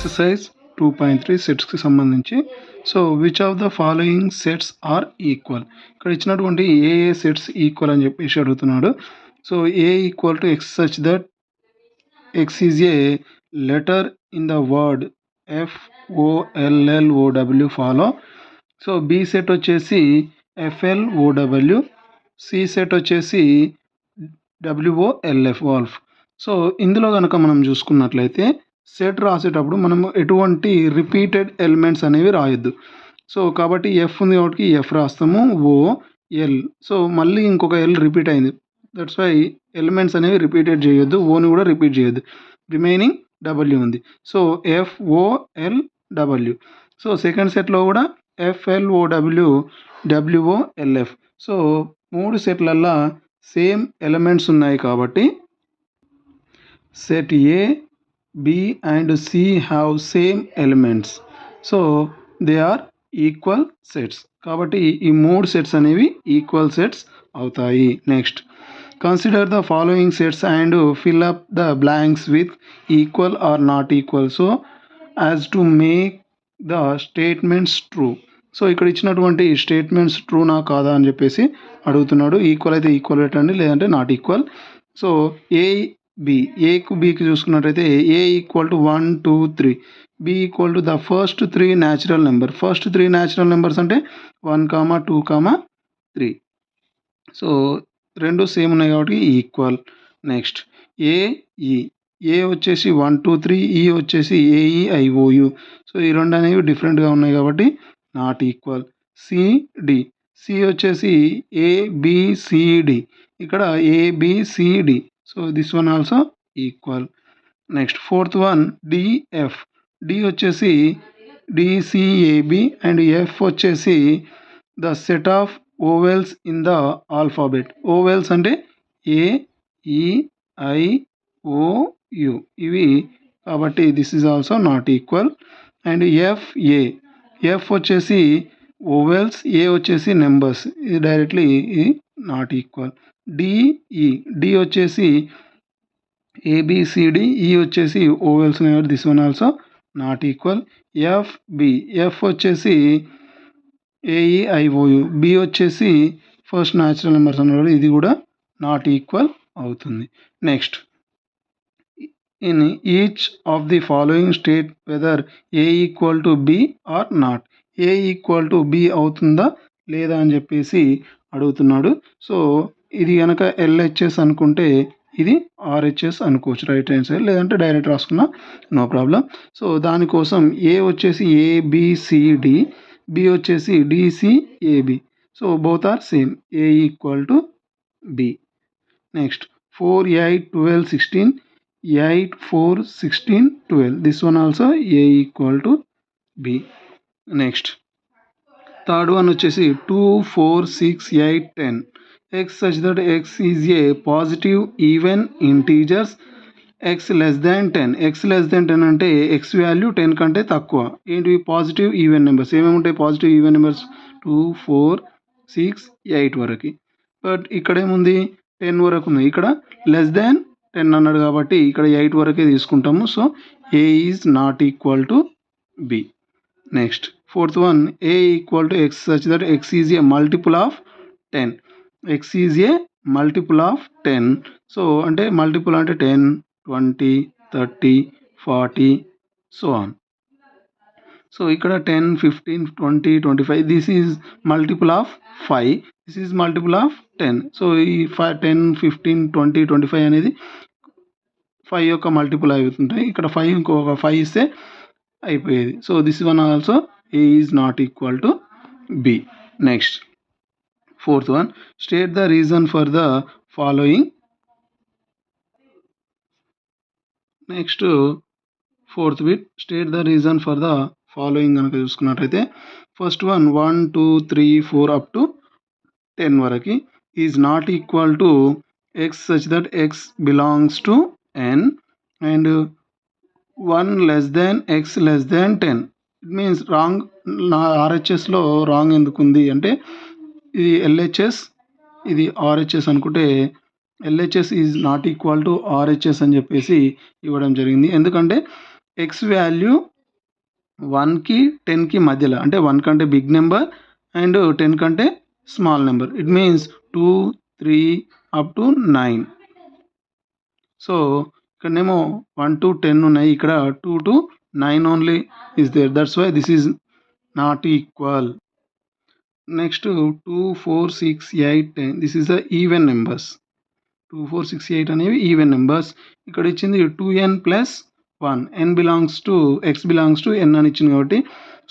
Exercise 2.3 సెట్స్కి సంబంధించి. So which of the following sets are equal, ఇక్కడ ఇచ్చినటువంటి ఏ సెట్స్ ఈక్వల్ అని చెప్పేసి అడుగుతున్నాడు. So A equal to X such that X is a letter in the word FOLLOW follow. So B set వచ్చేసి FLOW, C set వచ్చేసి WOLF wolf. సో ఇందులో కనుక మనం చూసుకున్నట్లయితే సెట్ రాసేటప్పుడు మనం ఎటువంటి రిపీటెడ్ ఎలిమెంట్స్ అనేవి రాయొద్దు. సో కాబట్టి ఎఫ్ ఉంది కాబట్టి ఎఫ్ రాస్తాము, OL. సో మళ్ళీ ఇంకొక ఎల్ రిపీట్ అయింది, దట్స్ వై ఎలిమెంట్స్ అనేవి రిపీటెడ్ చేయొద్దు, ఓని కూడా రిపీట్ చేయొద్దు. రిమైనింగ్ W ఉంది, సో FOLW. సో సెకండ్ సెట్లో కూడా FLOW, WOLF. సో మూడు సెట్లల్లో సేమ్ ఎలిమెంట్స్ ఉన్నాయి కాబట్టి set A, B and C have same elements. So they are equal sets. కాబట్టి ఈ మూడు సెట్స్ అనేవి ఈక్వల్ సెట్స్ అవుతాయి. Next, consider the following sets and fill up the blanks with equal or not equal so as to make the statements true. So ఇక్కడ ఇచ్చినటువంటి statements ట్రూనా కాదా అని చెప్పేసి అడుగుతున్నాడు. ఈక్వల్ అయితే ఈక్వల్ పెట్టండి, లేదంటే నాట్ ఈక్వల్. సో ఏకు బీకి చూసుకున్నట్టయితే A equal to 1, 2, 3, B equal to the first 3 natural number. First 3 natural numbers అంటే 1, 2, 3. సో రెండు సేమ్ ఉన్నాయి కాబట్టి ఈక్వల్. నెక్స్ట్ ఏ వచ్చేసి 1, 2, 3, ఈ వచ్చేసి AEIOU. సో ఈ రెండు అనేవి డిఫరెంట్గా ఉన్నాయి కాబట్టి నాట్ ఈక్వల్. సి వచ్చేసి ABCD, ఇక్కడ ABCD. So this one also equal. Next fourth one D వచ్చేసి DCAB అండ్ ఎఫ్ వచ్చేసి the set of vowels in the alphabet. Vowels అంటే AEIOU ఇవి, కాబట్టి this is also not equal. And F వచ్చేసి vowels, A వచ్చేసి numbers, ఇది directly not equal. D వచ్చేసి ABCD, E వచ్చేసి vowels, this one also not equal. F వచ్చేసి AEIOU, B వచ్చేసి ఫస్ట్ న్యాచురల్ నెంబర్స్ అన్నాడు, ఇది కూడా నాట్ ఈక్వల్ అవుతుంది. Next, in each of the following state whether A equal to B or not. A equal to B అవుతుందా లేదా అని చెప్పేసి అడుగుతున్నాడు. సో ఇది కనుక LHS అనుకుంటే ఇది RHS అనుకోవచ్చు, రైట్ హ్యాండ్ సైడ్, లేదంటే డైరెక్ట్ రాసుకున్నా నో ప్రాబ్లం. సో దానికోసం ఏ వచ్చేసి ABCD, బి వచ్చేసి DCAB. So both are same, A equal to B. Next 4, 8, 12, 16, 8, 4, 16, 12. This one also A equal to B. Next third one వచ్చేసి 2, 4, 6, 8, 10. X such that X is a positive even integers X less than 10. X less than 10 అంటే X value 10 కంటే తక్కువ. ఏంటి? Positive even numbers. ఏమేమి ఉంటాయి positive even numbers? 2, 4, 6, 8 వరకు. But ఇక్కడ ఏముంది? 10 వరకు ఉంది. ఇక్కడ లెస్ దాన్ 10 అన్నాడు కాబట్టి ఇక్కడ 8 వరకే తీసుకుంటాము. So A is not equal to B. Next fourth one, A equal to X such that X is a multiple of 10. X is a multiple of 10. So అంటే మల్టిపుల్ అంటే 10, 20, 30, 40 సో ఆన్. సో ఇక్కడ 10, 15, 20, 25 this is multiple of 5, this is multiple of 10. So ఈ 10, 15, 20, 25 అనేది 5 యొక్క multiple అవుతుంటాయి. ఇక్కడ 5 ఇంకొక 5 ఇస్తే అయిపోయేది. So this one also A is not equal to B. Next fourth one, state the reason for the following. Next fourth bit, state the reason for the following కనుక చూసుకున్నట్టయితే ఫస్ట్ వన్ 1, 2, 3, 4 అప్ టు 10 వరకు is not equal to X such that X belongs to N and 1 less than X less than 10. It means wrong. నా RHSలో wrong ఎందుకు ఉంది అంటే ఇది LHS, ఇది RHS అనుకుంటే LHS is not equal to RHS అని చెప్పేసి ఇవ్వడం జరిగింది. ఎందుకంటే X వాల్యూ 1కి 10కి మధ్యలో, అంటే 1 కంటే బిగ్ నెంబర్ అండ్ 10 కంటే small number. It means 2, 3 up to 9. So ఇక్కడనేమో 1 to 10 ఉన్నాయి, ఇక్కడ 2 to 9 only is there. That's why this is not equal. Next 2, 4, 6, 8, 10 this is the even numbers. 2, 4, 6, 8 అనేవి ఈవెన్ నెంబర్స్. ఇక్కడ ఇచ్చింది 2n plus 1, n belongs to x belongs to n అని ఇచ్చింది కాబట్టి,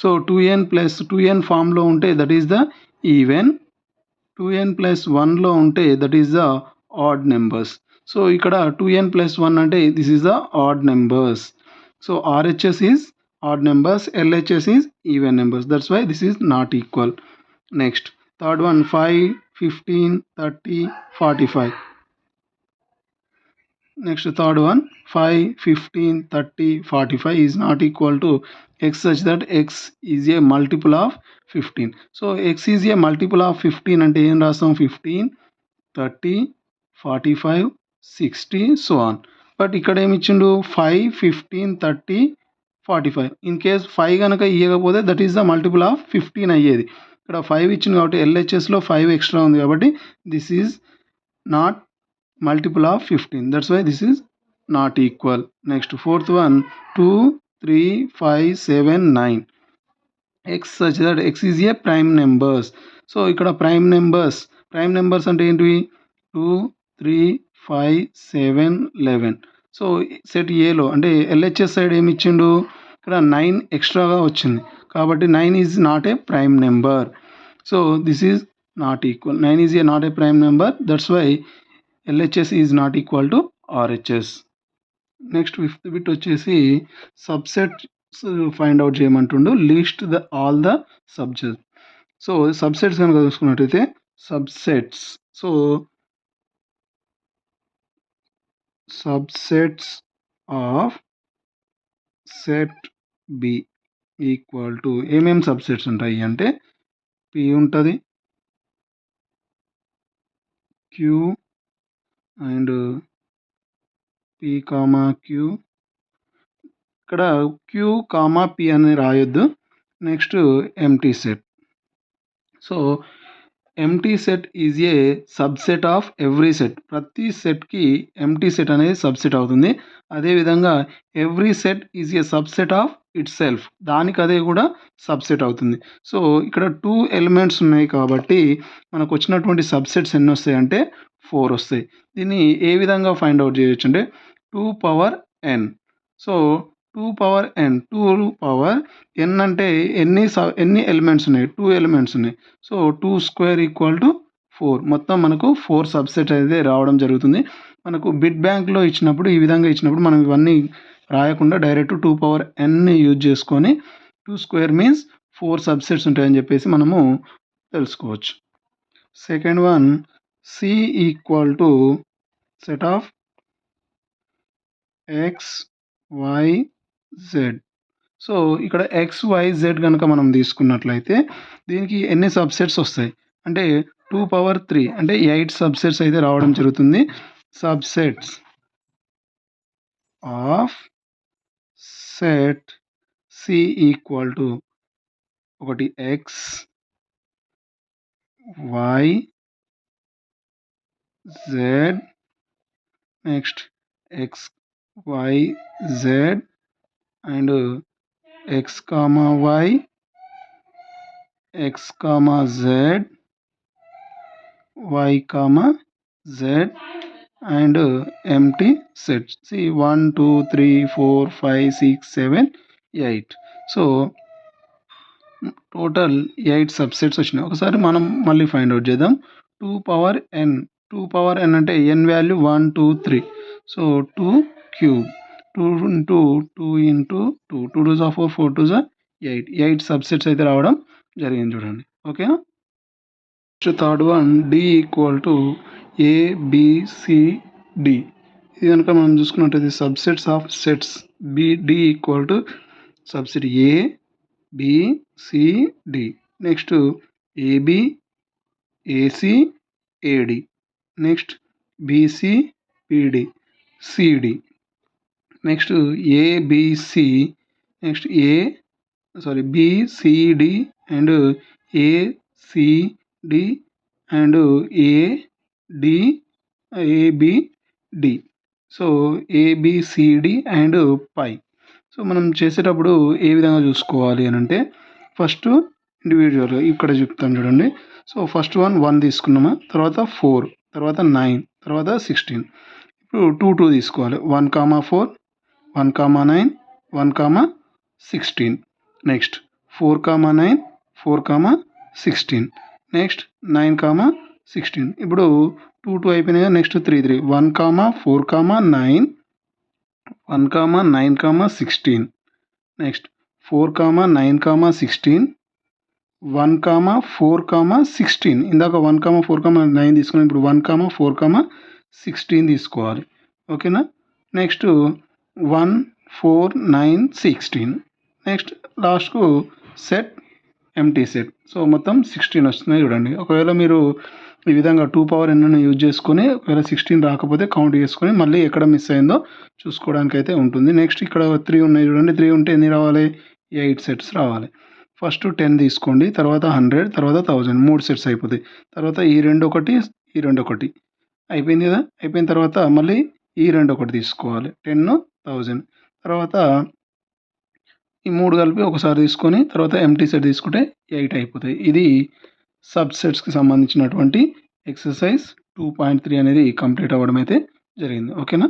so 2n plus 2n ఫామ్లో ఉంటే that is the even, 2n plus 1లో ఉంటే that is the odd numbers. So ఇక్కడ 2n ప్లస్ 1 అంటే this is the odd numbers. So RHS is odd numbers, LHS is even numbers. That's why this is not equal. Next third one 5, 15, 30, 45. Next third one 5, 15, 30, 45 is not equal to x such that x is a multiple of 15. So x is a multiple of 15 అంటే ఏం రాస్తాం, 15, 30, 45, 60 so on. But ఇక్కడ ఏమి ఇచ్చిండు 5, 15, 30, 45. In case 5 కనుక ఇవ్వకపోతే that is the multiple of 15 అయ్యేది. ఇక్కడ 5 ఇచ్చింది కాబట్టి LHSలో 5 ఎక్స్ట్రా ఉంది కాబట్టి this is not multiple of 15. That's why this is not equal. Next fourth one 2, 3, 5, 7, 9. X such that x is a prime numbers. So ఇక్కడ prime numbers అంటే ఏంటివి 2, 3, 5, 7, 11. So set ఏలో అంటే LHS సైడ్ ఏమి ఇచ్చిండు, ఇక్కడ 9 ఎక్స్ట్రాగా వచ్చింది కాబట్టి 9 is not a prime number. So this is not equal. 9 is a not a prime number. That's why LHS is not equal to RHS. Next fifth bit వచ్చేసి subsets find out చేయమంటుండు. List the all the subsets. So subsets కనుక చూసుకున్నట్టయితే subsets, so subsets of set B equal to ఏమేం subsets ఉంటాయి అంటే P ఉంటుంది, Q and P comma Q. ఇక్కడ Q comma P అని రాయొద్దు. Next empty set. So empty set is a subset of every set. ప్రతి సెట్కి ఎంటీ సెట్ అనేది subset అవుతుంది. అదేవిధంగా every set is a subset of itself, దానికి అదే కూడా సబ్సెట్ అవుతుంది. సో ఇక్కడ 2 ఎలిమెంట్స్ ఉన్నాయి కాబట్టి మనకు వచ్చినటువంటి సబ్సెట్స్ ఎన్ని వస్తాయి అంటే 4 వస్తాయి. దీన్ని ఏ విధంగా ఫైండ్ అవుట్ చేయొచ్చు అంటే 2 power n. So 2 power n, 2 power n అంటే ఎన్ని ఎలిమెంట్స్ ఉన్నాయి, 2 ఎలిమెంట్స్ ఉన్నాయి. So 2 square equal to 4. మొత్తం మనకు 4 సబ్సెట్ అయితే రావడం జరుగుతుంది. మనకు బిట్ బ్యాంక్లో ఇచ్చినప్పుడు ఈ విధంగా ఇచ్చినప్పుడు మనం ఇవన్నీ రాయకుండా డైరెక్ట్ 2 పవర్ nని యూజ్ చేసుకొని 2 స్క్వేర్ మీన్స్ 4 సబ్సెట్స్ ఉంటాయని చెప్పేసి మనము తెలుసుకోవచ్చు. Second one C equal to set of x, y, z. So ఇక్కడ x, y, z కనుక మనం తీసుకున్నట్లయితే దీనికి ఎన్ని సబ్సెట్స్ వస్తాయి అంటే 2 పవర్ 3 అంటే 8 సబ్సెట్స్ అయితే రావడం జరుగుతుంది. Subsets of set C equal to ఒకటి x, y, z, next x, y, z and x, y, x, z, y, z and empty sets. C 1, 2, 3, 4, 5, 6, 7, 8. So total 8 subsets వచ్చినాయి. ఒకసారి మనం మళ్ళీ ఫైండ్ అవుట్ చేద్దాం. 2 పవర్ n, 2 పవర్ n అంటే n value 1, 2, 3. So 2 cube, 2 into 2 into 2, 2 2 4, 4 2 8. 8 subsets అయితే రావడం జరిగింది చూడండి. ఓకేనా. Third one D equal to ABCD. ఇది కనుక మనం చూసుకున్నట్టయితే subsets of sets D equal to subset ABCD. Next AB, AC, AD. Next BC, PD, CD. Next ABC, next BCD and ACD and ABD. So ABCD and phi. So మనం చేసేటప్పుడు ఏ విధంగా చూసుకోవాలి అని అంటే ఫస్ట్ ఇండివిజువల్గా ఇక్కడ చెప్తాను చూడండి. సో ఫస్ట్ 1 తీసుకున్నామా, తర్వాత 4, తర్వాత 9, తర్వాత 16. ఇప్పుడు 2 తీసుకోవాలి. 1,4, 1,9, 1,16. నెక్స్ట్ 4,9, 4,16. నెక్స్ట్ 9,16. ఇప్పుడు 2 అయిపోయినాయి. నెక్స్ట్ 3. 1,4,9, 1,9,16. నెక్స్ట్ 4,9,16, 1,4,16. ఇందాక 1,4,9 తీసుకున్నాం. ఇప్పుడు 1,4,16 తీసుకోవాలి. ఓకేనా. నెక్స్ట్ 1, 4, 9, 16. నెక్స్ట్ లాస్ట్కు సెట్ ఎంటీ సెట్. సో మొత్తం 16 వస్తున్నాయి చూడండి. ఒకవేళ మీరు ఈ విధంగా 2 పవర్ ఎన్ని యూజ్ చేసుకొని ఒకవేళ 16 రాకపోతే కౌంట్ చేసుకొని మళ్ళీ ఎక్కడ మిస్ అయిందో చూసుకోవడానికి అయితే ఉంటుంది. నెక్స్ట్ ఇక్కడ 3 ఉన్నాయి చూడండి. 3 ఉంటే ఎన్ని రావాలి, 8 సెట్స్ రావాలి. ఫస్ట్ 10 తీసుకోండి, తర్వాత 100, తర్వాత 1000. 3 సెట్స్ అయిపోతాయి. తర్వాత ఈ 2 ఒకటి, ఈ 2 ఒకటి అయిపోయింది కదా. అయిపోయిన తర్వాత మళ్ళీ ఈ 2 ఒకటి తీసుకోవాలి. 10, 1000. తర్వాత ఈ 3 కలిపి ఒకసారి తీసుకొని తర్వాత ఎంటీ సెట్ తీసుకుంటే 8 అయిపోతాయి. ఇది సబ్సెట్స్కి సంబంధించినటువంటి ఎక్సర్సైజ్ 2.3 అనేది కంప్లీట్ అవ్వడం అయితే జరిగింది. ఓకేనా.